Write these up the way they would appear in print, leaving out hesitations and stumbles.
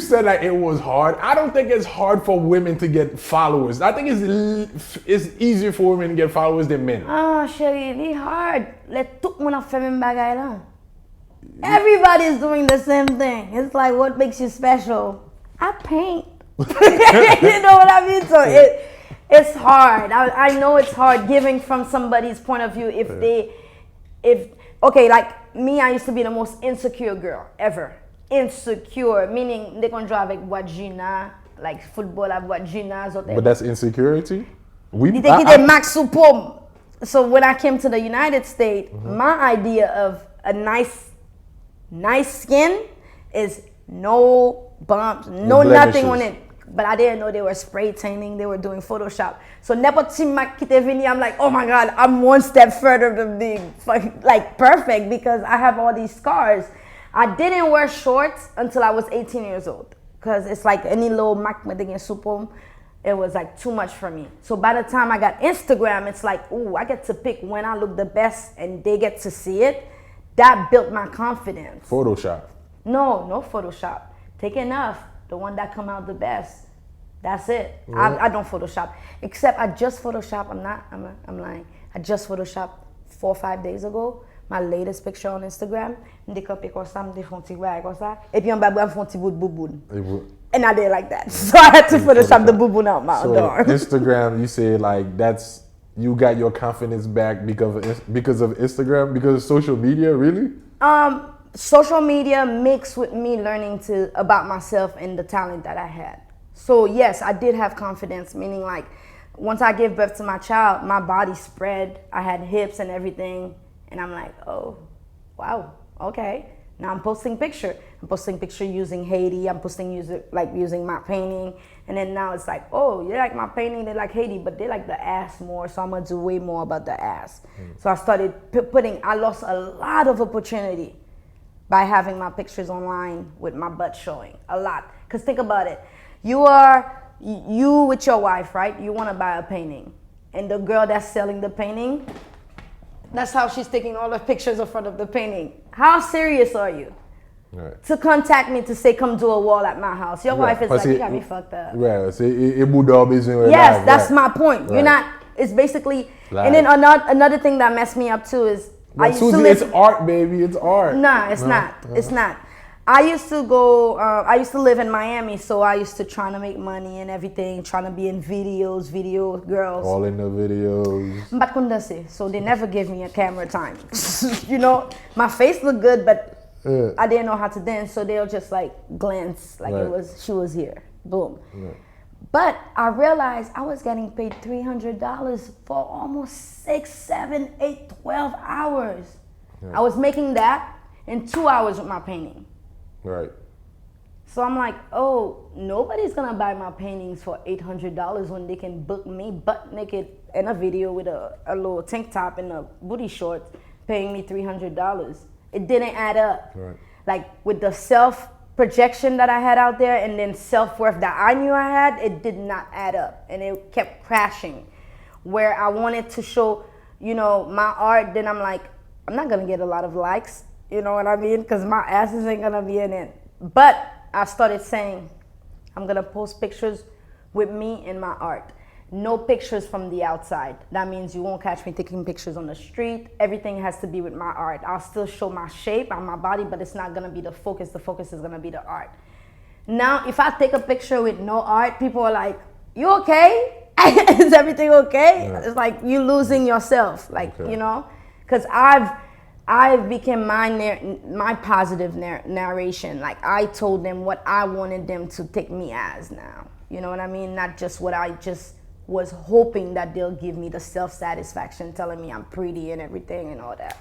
said that it was hard. I don't think it's hard for women to get followers. I think it's easier for women to get followers than men. Ah, chérie, it's hard. Let tout moun a fait même bagay là. Everybody's doing the same thing. It's like, what makes you special? I paint. You know what I mean? So it's hard. I know it's hard giving from somebody's point of view. Okay, like me, I used to be the most insecure girl ever. Insecure, meaning they can draw avec Wajina, like football avec Wajina. But that's insecurity? So when I came to the United States, my idea of a nice skin is no bumps, no nothing on it. But I didn't know they were spray tanning, they were doing Photoshop. So I'm like, oh my God, I'm one step further than being like perfect because I have all these scars. I didn't wear shorts until I was 18 years old because it's like any little supum. It was like too much for me. So by the time I got Instagram, it's like, ooh, I get to pick when I look the best and they get to see it. That built my confidence. Photoshop? No Photoshop. Take enough, the one that come out the best. That's it. Yeah. I don't Photoshop. Except I just Photoshop, I'm lying. I just Photoshop 4 or 5 days ago. My latest picture on Instagram, and I did like that. So I had to Photoshop the boo-boo out my door. Instagram, you say like you got your confidence back because of Instagram, because of social media, really? Social media mixed with me learning about myself and the talent that I had. So yes, I did have confidence, meaning like once I gave birth to my child, my body spread. I had hips and everything. And I'm like, oh, wow, okay. Now I'm posting picture. I'm posting picture using Haiti. I'm posting using my painting. And then now it's like, oh, you like my painting, they like Haiti, but they like the ass more. So I'm gonna do way more about the ass. So I started I lost a lot of opportunity by having my pictures online with my butt showing, a lot. Cause think about it. You with your wife, right? You wanna buy a painting. And the girl that's selling the painting, that's how she's taking all the pictures in front of the painting. How serious are you? Right. To contact me to say, come do a wall at my house. Your wife is like, you got me fucked up. Right. So yes, that's my point. You're not, it's basically, and then another thing that messed me up too is, it's art, baby. It's art. Nah, it's not. It's not. I used to live in Miami, so I used to try to make money and everything, trying to be in video girls. All in the videos. So they never gave me a camera time. You know, my face looked good, but I didn't know how to dance, so they'll just like glance, like she was here. Boom. Right. But I realized I was getting paid $300 for almost 6, 7, 8, 12 hours. Yeah. I was making that in 2 hours with my painting. Right. So I'm like, oh, nobody's gonna buy my paintings for $800 when they can book me butt naked in a video with a little tank top and a booty shorts, paying me $300. It didn't add up. Right. Like with the self-projection that I had out there and then self-worth that I knew I had, it did not add up. And it kept crashing. Where I wanted to show, my art, then I'm like, I'm not gonna get a lot of likes. You know what I mean? Because my asses ain't gonna be in it. But I started saying, I'm gonna post pictures with me and my art. No pictures from the outside. That means you won't catch me taking pictures on the street. Everything has to be with my art. I'll still show my shape and my body, but it's not gonna be the focus. The focus is gonna be the art. Now, if I take a picture with no art, people are like, you okay? Is everything okay? Yeah. It's like you losing yourself, because I became my positive narration. Like I told them what I wanted them to take me as now. You know what I mean? Not just what I just was hoping that they'll give me the self-satisfaction, telling me I'm pretty and everything and all that.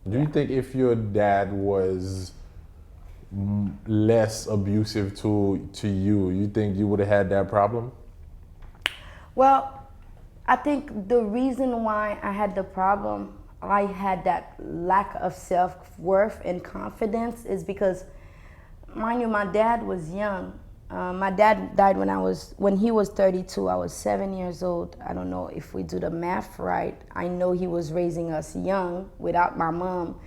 Do you think if your dad was less abusive to you think you would have had that problem? Well, I think the reason why I had the problem, I had that lack of self-worth and confidence is because, mind you, my dad was young. My dad died when he was 32. I was 7 years old. I don't know if we do the math right. I know he was raising us young without my mom.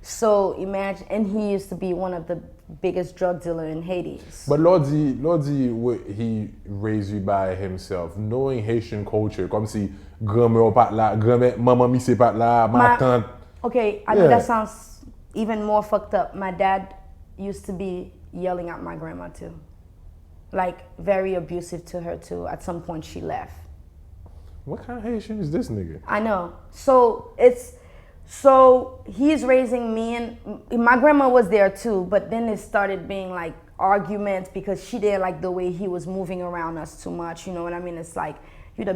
So imagine, and he used to be one of the biggest drug dealer in Haiti. But he raised you by himself, knowing Haitian culture, comme si grand-mère pas là, grand-mère, maman mi c'est pas là, ma tante. Okay, I know that sounds even more fucked up. My dad used to be yelling at my grandma too. Like very abusive to her too. At some point she left. What kind of Haitian is this nigga? I know. So he's raising me, and my grandma was there too, but then it started being like arguments because she didn't like the way he was moving around us too much. You know what I mean? It's like, you're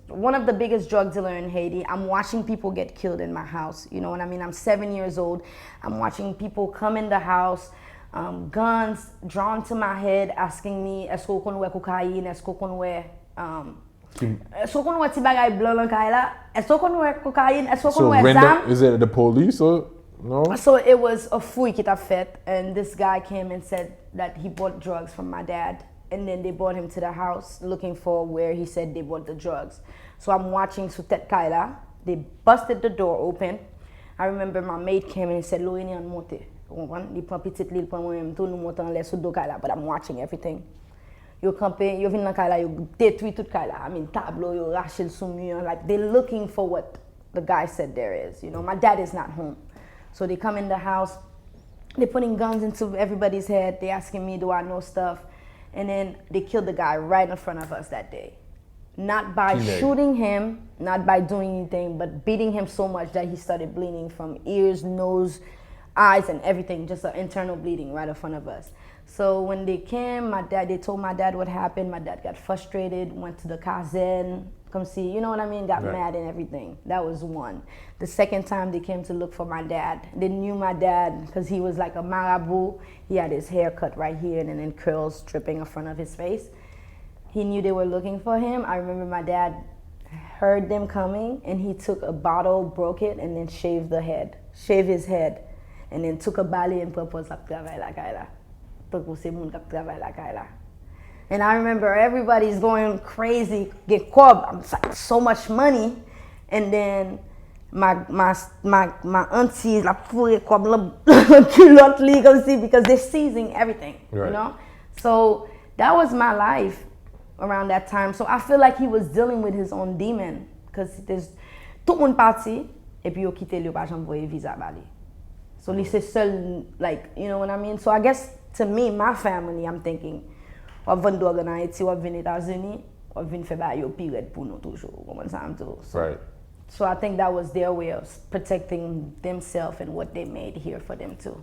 one of the biggest drug dealer in Haiti. I'm watching people get killed in my house. You know what I mean? I'm 7 years old. I'm watching people come in the house, guns drawn to my head, asking me, est-ce qu'on connaît cocaïne? Est-ce qu'on connaît est-ce qu'on connaît petit bagay blanc dans kay la? Est-ce qu'on connaît cocaïne? Est-ce qu'on connaît zam? Is it the police or no? So it was a fouille qui t'a fait, and this guy came and said that he bought drugs from my dad, and then they brought him to the house looking for where he said they bought the drugs. So I'm watching sous tête kay la. They busted the door open. I remember my maid came and said, Laurénée an monte. Li prend petit li prend moi tout nous monte en l'air sous do kay la, but I'm watching everything. Yo campé, yo vin nan kay la, yo détruit tout kay la. I mean, tableau, yo rache sous mur. Like, they're looking for what the guy said there is. You know, my dad is not home. So they come in the house, they're putting guns into everybody's head. They're asking me, do I know stuff? And then they killed the guy right in front of us that day. Not by shooting him, not by doing anything, but beating him so much that he started bleeding from ears, nose, eyes, and everything, just an internal bleeding right in front of us. So when they came, they told my dad what happened. My dad got frustrated, went to the Kazen, come see, you know what I mean? Got mad and everything. That was one. The second time they came to look for my dad, they knew my dad because he was like a marabout. He had his hair cut right here and then curls dripping in front of his face. He knew they were looking for him. I remember my dad heard them coming, and he took a bottle, broke it, and then shaved his head, and then took a bali and proposed la travail la kay. And I remember everybody's going crazy, get caught, so much money, and then my aunties la pour comme culotte legally because they're seizing everything, you know. So that was my life around that time. So I feel like he was dealing with his own demon because there's tout moun parti et puis yo quitté li pa jamais voyer visa bali. So li c'est seul, like, you know what I mean? So I guess to me, my family, I'm thinking, wap vend drog en Haiti, wap vin Etats-Unis, wap vin fè ba yo pi red pou nou toujou, koman sa am tou. So I think that was their way of protecting themselves and what they made here for them too.